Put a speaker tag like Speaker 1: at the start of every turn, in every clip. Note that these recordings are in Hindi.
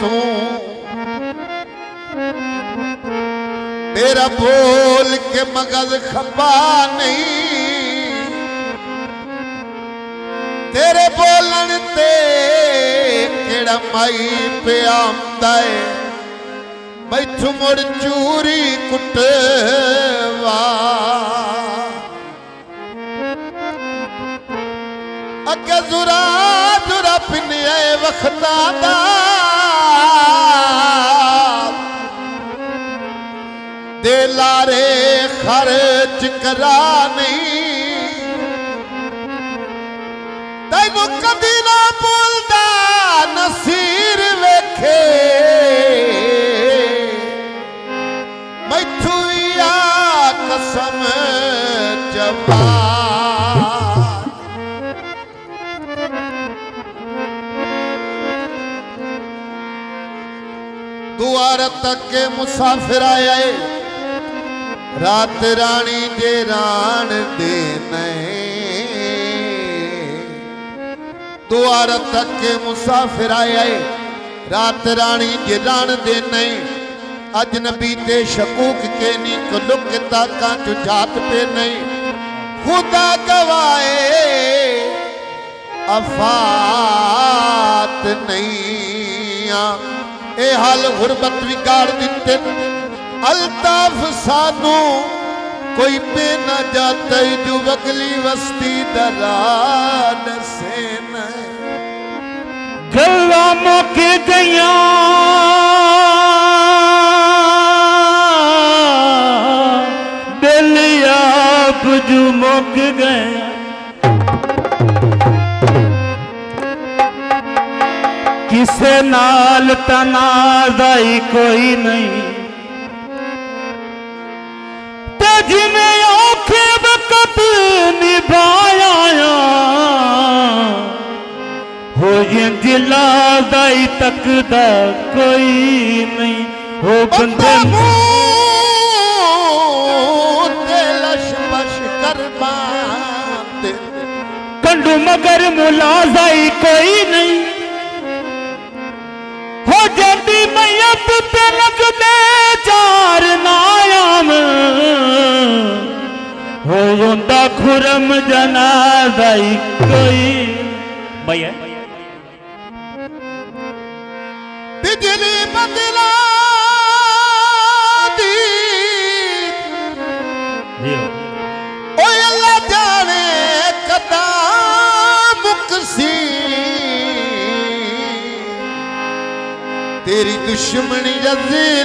Speaker 1: तू मेरा बोल के मगज खपा नहीं तेरे बोलन ते केड़ा माई पे आंदा है मैथू मुड़ चूरी कुटवा अगे जुरा जुरा पिनिया वखता दा दे लारे खर्च करा नहीं तैनू कदी ना भूलदा नसीर वेखे मैथू या कसम जवान दुआर तक के मुसाफिर आए रात रानी जे रान दे दुआर तक के मुसाफिर आए रात रानी जे रान दे अजनबी ते शकूक के नी को लुक ताका चु जात पे नहीं खुदा गवाए अफात नहीं ए हाल गुरबत बिगाड़ दिते अल्ताफ सानू कोई पे न जाता जो बगली वस्ती दरान से न
Speaker 2: गल्ला मुक गया दिल आप जो मुक गया किसे नाल तनाज़ा कोई नहीं जिन्हें औखे वक्त निभाया हो ये जिला दाई तक दा कोई नहीं हो बंदे कंडू मगर मुलाजाई कोई नहीं हो जाती मैयत पे लग दे चार नायाम होंदा खुरम जनाज़ाई कोई भैया
Speaker 1: बिजली बदला दी ओ अल्लाह जाने कदा मुकसी तेरी दुश्मनी जज़िलाती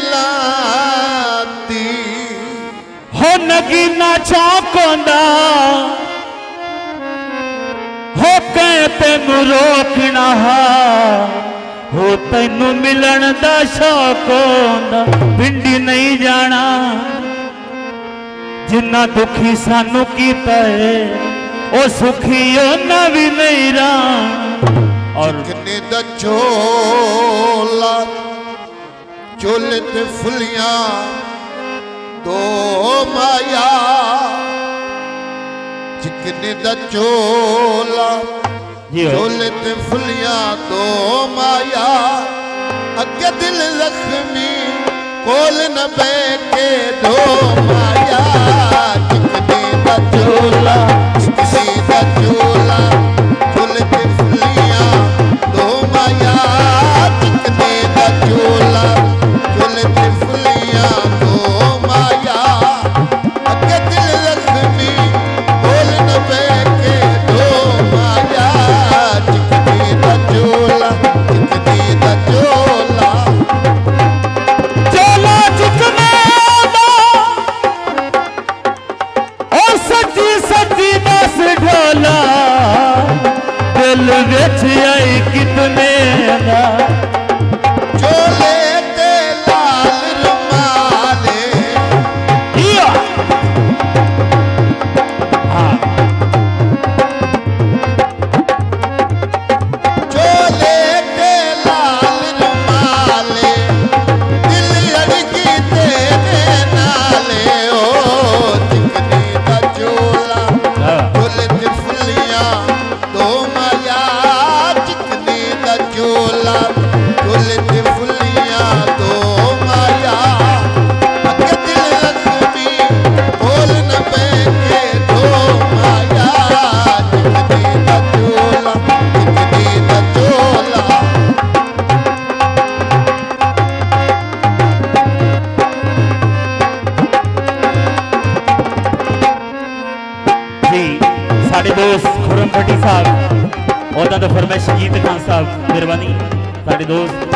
Speaker 2: हो नगीना चौंकोंदा हो कह तेनू रोकना हो तैनू मिलन दा शौक होंदा पिंडी नहीं जाना जिन्ना दुखी सानू कीता है ओ सुखी ओना भी नहीं रहा
Speaker 1: और कितने दा चोला चोले ते फुलियां दो माया चिकने दा चोला चोले ते फुलियां दो माया अगे दिल जख्मी कोल न बैके दो माया चिकने दा चोला चिकने दा चोला चोले ते फुलियां दो माया चिकने दा चोला चोले ते फुलियां दो माया अगे दिल जख्मी बोल न बैके दो माया चिकने दा चोला
Speaker 2: चोला चिकने दा साडे दोस्त खुरम भट्टी साहब, उदा तो फरमाइश जीत खान साहब, मेहरबानी साडे दोस्त।